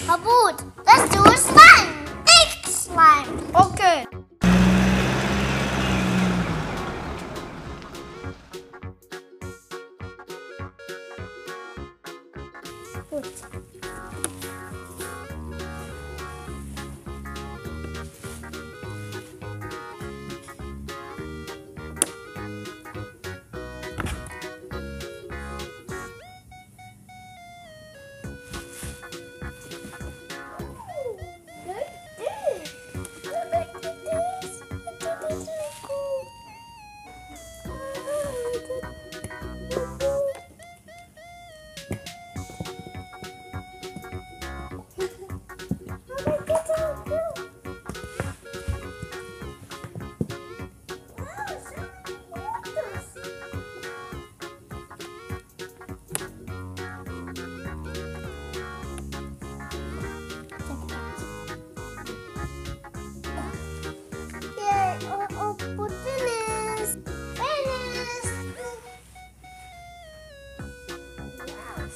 Habood, let's do a slime. Big slime. Okay. Good.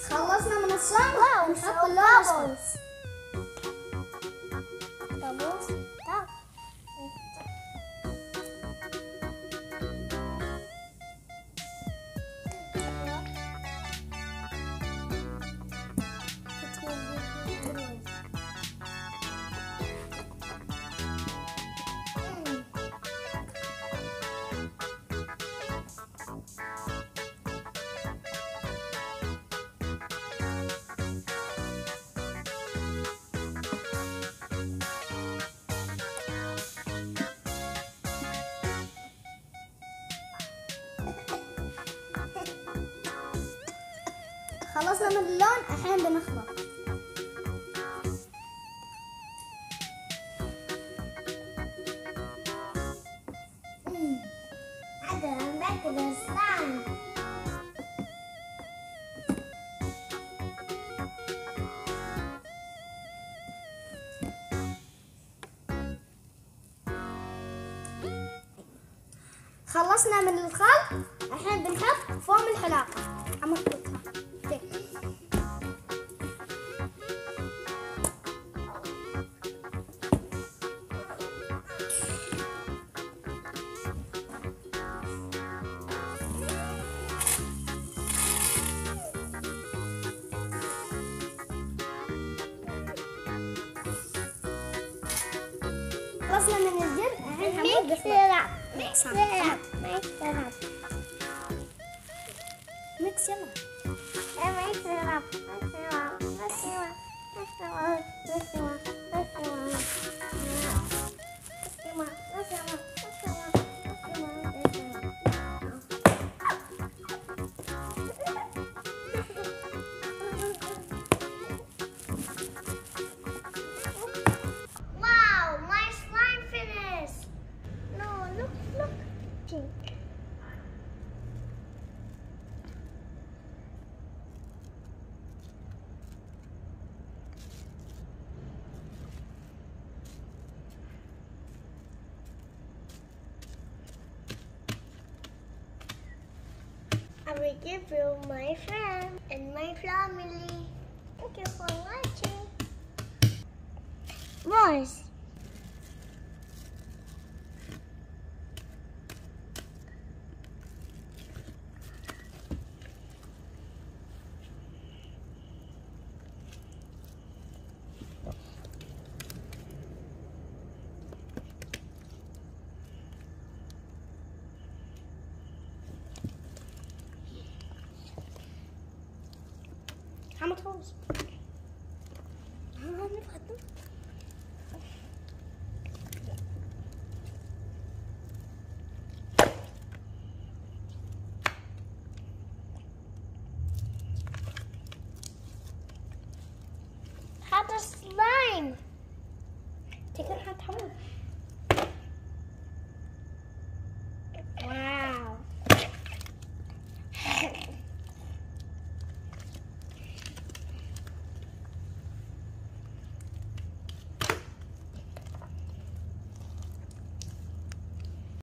خلصنا من الصنع. واو، نحط اللون بابوس. خلصنا من اللون، الحين بنخلط. عاد نركب السلايم. خلصنا من الخلط، الحين بنحط فوم الحلاقة. حمودي خلصنا من الجر، الحين حمودي ميكس يلعب. ميكس يلعب. I will give you my friend and my family. Thank you for watching. Boys. حمد خالص. حط السلايم. تقدر حط حمود.